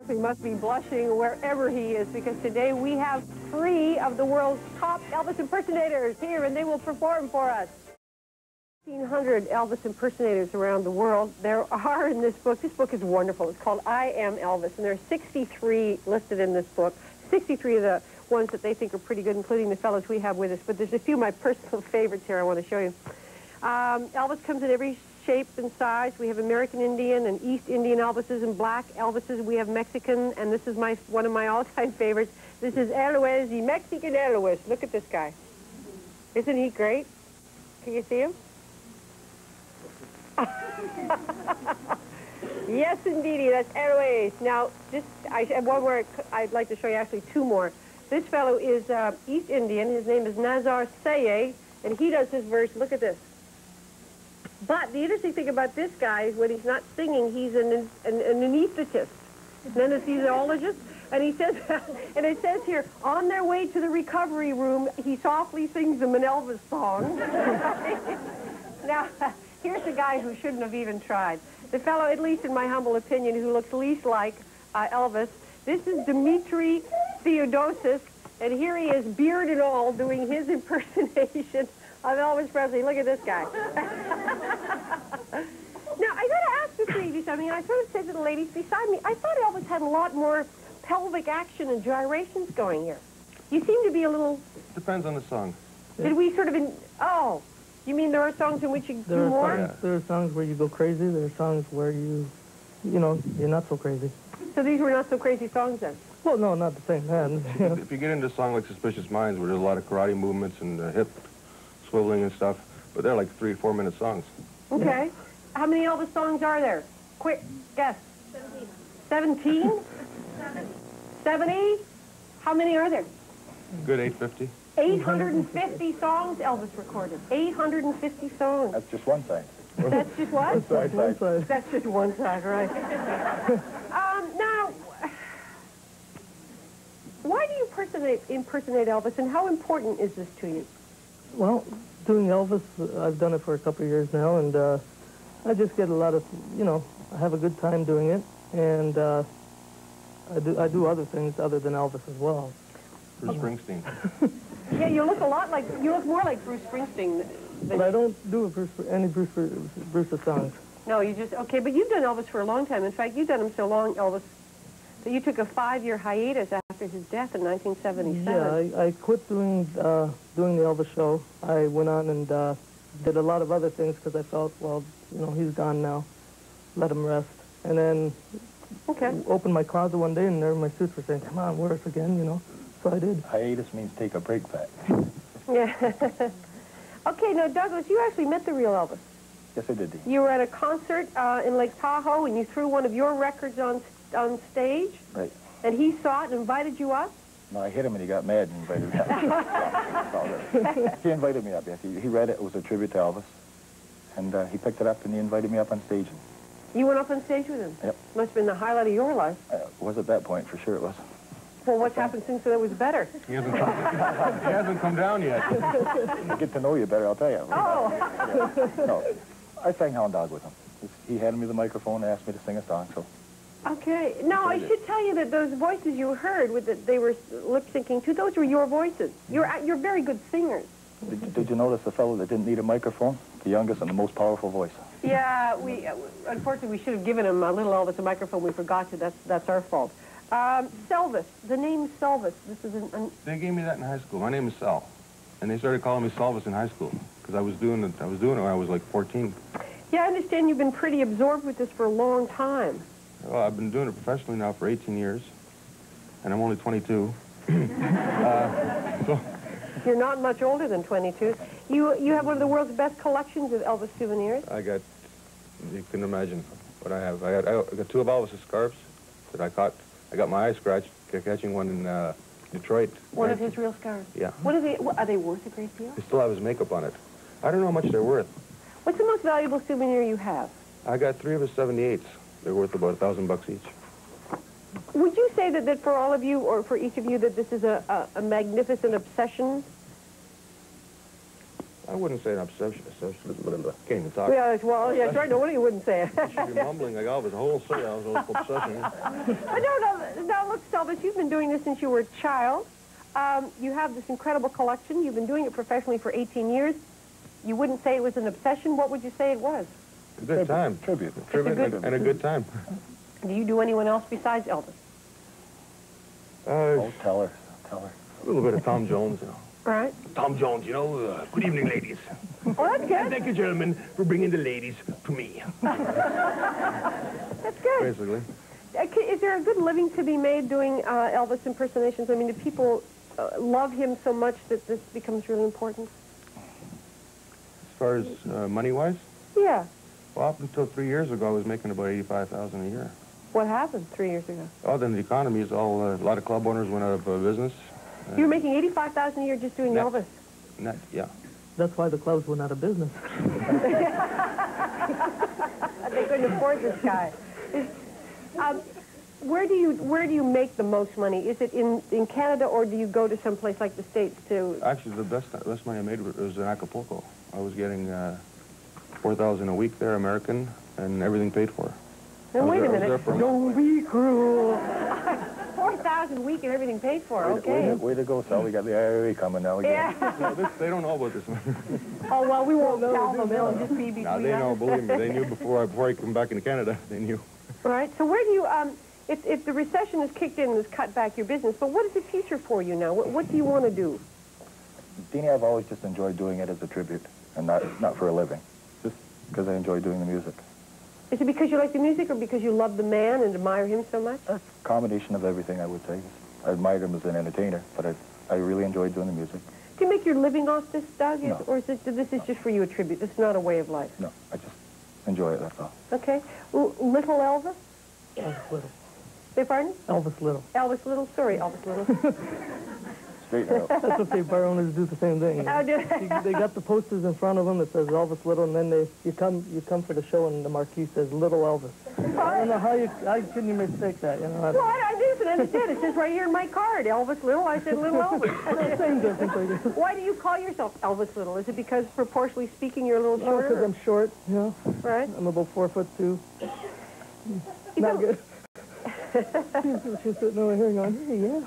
He must be blushing wherever he is, because today we have 3 of the world's top Elvis impersonators here, and they will perform for us. 1,500 Elvis impersonators around the world. There are in this book. This book is wonderful. It's called I Am Elvis, and there are 63 listed in this book. 63 of the ones that they think are pretty good, including the fellows we have with us. But there's a few of my personal favorites here I want to show you. Elvis comes in every shape and size. We have American Indian and East Indian Elvises and black Elvises. We have Mexican, and this is one of my all-time favorites. This is Elvis, the Mexican Elvis. Look at this guy. Isn't he great? Can you see him? Yes, indeedy, that's Elvis. Now, I have one more. I'd like to show you actually 2 more. This fellow is East Indian. His name is Nazar Saye, and he does his verse. Look at this. But the interesting thing about this guy is when he's not singing, he's an anesthetist, an anesthesiologist, and he says, and it says here, on their way to the recovery room, he softly sings them an Elvis song. Now, here's a guy who shouldn't have even tried. The fellow, at least in my humble opinion, who looks least like Elvis. This is Dimitri Theodosis, and here he is, beard and all, doing his impersonation of Elvis Presley. Look at this guy. Now, I got to ask this lady something, and I sort of said to the ladies beside me, I thought Elvis had a lot more pelvic action and gyrations going here. You seem to be a little... Depends on the song. Did we sort of... Oh, you mean there are songs in which you do more? Yeah. There are songs where you go crazy. There are songs where you know, you're not so crazy. So these were not so crazy songs then? Well, no, not the same man. If you get into a song like Suspicious Minds, where there's a lot of karate movements and hip swiveling and stuff, but they're like 3 or 4 minute songs. Okay. How many Elvis songs are there? Quick guess. 17. 17? 70? How many are there? Good 850. 850 songs Elvis recorded. 850 songs. That's just one side. That's just what? That's one side. That's just one side, right. Now, why do you impersonate Elvis, and how important is this to you? Well, doing Elvis, I've done it for a couple of years now, and I just get a lot of, I have a good time doing it, and I do other things other than Elvis as well. Bruce Springsteen. Yeah, you look more like Bruce Springsteen. But I don't do any Bruce's songs. No, you just, okay, but you've done Elvis for a long time. In fact, you've done him so long, Elvis, that you took a 5-year hiatus after his death in 1977. Yeah, I quit doing the Elvis show. I went on and did a lot of other things because I felt, well, he's gone now. Let him rest. And then opened my closet one day, and there my suits were saying, come on, wear us again, So I did. Hiatus means take a break back. Yeah. Okay, now, Douglas, you actually met the real Elvis. Yes, I did. You were at a concert in Lake Tahoe, and you threw one of your records on stage. Right. And he saw it and invited you up? No, I hit him and he got mad and invited me up. He invited me up, yes. He read it. It was a tribute to Elvis. And he picked it up and he invited me up on stage. You went up on stage with him? Yep. Must have been the highlight of your life. Was at that point, for sure it was. Well, what's happened since that was better? He hasn't come down yet. To get to know you better, I'll tell you. Oh. No, I sang Hound Dog with him. He handed me the microphone and asked me to sing a song, so... Okay. Now, I should tell you that those voices you heard, they were lip-syncing to, those were your voices. You're very good singers. Did you notice the fellow that didn't need a microphone? The youngest and the most powerful voice. Yeah, unfortunately, we should have given him a little Elvis a microphone. We forgot to. That's our fault. Selvis, the name Selvis. This is They gave me that in high school. My name is Sal, and they started calling me Selvis in high school because I was doing it when I was like 14. Yeah, I understand you've been pretty absorbed with this for a long time. Well, I've been doing it professionally now for 18 years, and I'm only 22. So you're not much older than 22. You have one of the world's best collections of Elvis souvenirs. You can imagine what I have. I got 2 of Elvis's scarves that I caught. I got my eye scratched catching one in Detroit. One of his real scarves? Yeah. Are they worth a great deal? They still have his makeup on it. I don't know how much they're worth. What's the most valuable souvenir you have? I got 3 of his 78s. They're worth about $1,000 each. Would you say that for all of you, or for each of you, that this is a magnificent obsession? I wouldn't say an obsession. Can't even talk. Yeah, well, yeah, that's right. Nobody wouldn't say it. You should be mumbling like Elvis. A whole say I was an obsession. No, look, Selvis, you've been doing this since you were a child. You have this incredible collection. You've been doing it professionally for 18 years. You wouldn't say it was an obsession. What would you say it was? A good time. Tribute. And a good time. Do you do anyone else besides Elvis? Oh, tell her. A little bit of Tom Jones, you know. Right. Tom Jones, you know, good evening, ladies. Oh, that's good. Thank you, gentlemen, for bringing the ladies to me. That's good. Basically. Is there a good living to be made doing Elvis impersonations? I mean, do people love him so much that this becomes really important? As far as money-wise? Yeah. Well, up until 3 years ago, I was making about $85,000 a year. What happened 3 years ago? Oh, then the economy is all, a lot of club owners went out of business. You were making $85,000 a year just doing Net. Elvis. Yeah. That's why the clubs went out of business. They couldn't afford this guy. Where do you make the most money? Is it in Canada, or do you go to some place like the States to? Actually, the best money I made was in Acapulco. I was getting $4,000 a week there, American, and everything paid for. Now, wait a minute. Don't be cruel. $4,000 a week and everything paid for. Okay. Way to go, Sal. We got the IRA coming now again. Yeah. No, they don't know about this. Oh, well, we won't tell them. They'll just be between No, they know, us. believe me. They knew before I come back into Canada. They knew. All right. So where do you, if the recession has kicked in and has cut back your business, but what is the future for you now? What do you want to do? Deanie, I've always just enjoyed doing it as a tribute and not for a living. Just because I enjoy doing the music. Is it because you like the music or because you love the man and admire him so much? A combination of everything, I would say. I admired him as an entertainer, but I really enjoyed doing the music. Do you make your living off this, Doug? No. Or is this is just for you a tribute? This is not a way of life? No, I just enjoy it, that's all. Okay. Little Elvis? Elvis Little. Beg pardon? Elvis Little. Elvis Little? Sorry, Elvis Little. Straighten it out. That's okay. Bar owners do the same thing. You know? How do they? They got the posters in front of them that says Elvis Little, and then you come for the show, and the marquee says Little Elvis. I don't know how couldn't you mistake that? You know. Well, I didn't understand. It says right here in my card, Elvis Little. I said Little Elvis. Same difference, I guess. Why do you call yourself Elvis Little? Is it because proportionally speaking you're a little Oh, shorter? because I'm short. You know. Right. I'm about 4'2". You Not got- good. She's sitting over here going, hey, yeah.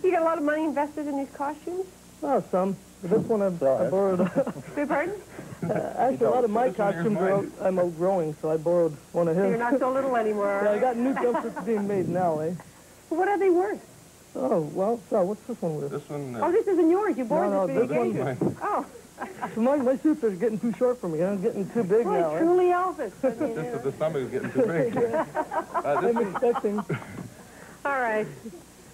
You got a lot of money invested in these costumes? Oh, some. But this one I borrowed. Beg pardon? Actually, a lot of my costumes I'm outgrowing, so I borrowed one of So his. you're not so little anymore. Yeah, I got new jumpsuits being made now, eh? What are they worth? Oh, well, so what's this one worth? This one. Oh, this isn't yours. You bought No, this for the this one's occasion. Oh. So my suits are getting too short for me. I'm getting too big Boy, now. Eh? truly Elvis. I mean, The stomach is getting too big. I'm expecting. all right.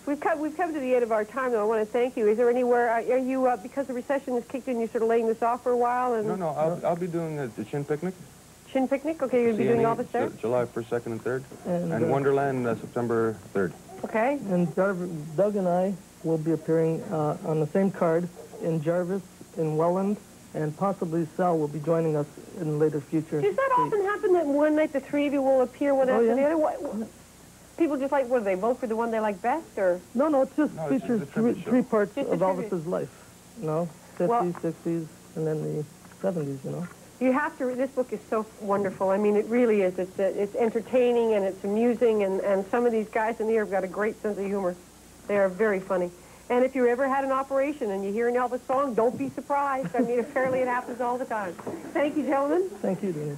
We've come to the end of our time, though. I want to thank you. Is there anywhere, are you, because the recession has kicked in, you're sort of laying this off for a while? And No, I'll be doing the Chin Picnic. Chin Picnic? Okay, you're going to be doing CNE, Elvis there? July 1st, 2nd, and 3rd. And, Wonderland, September 3rd. Okay. And Doug and I will be appearing on the same card in Jarvis, in Welland, and possibly Sal will be joining us in later future. Does that often happen that one night the three of you will appear one after yeah. the other? What, people just like, what, do they vote for the one they like best, or? No, it just No, it's features just a tribute show. three parts Just a of tribute. Elvis's life. You know, 50s, Well- 60s, and then the 70s, you know. You have to, this book is so wonderful. I mean, it really is. It's entertaining and it's amusing, and some of these guys in here have got a great sense of humor. They are very funny. And if you ever had an operation and you hear an Elvis song, don't be surprised. I mean, apparently it happens all the time. Thank you, gentlemen. Thank you, Dina.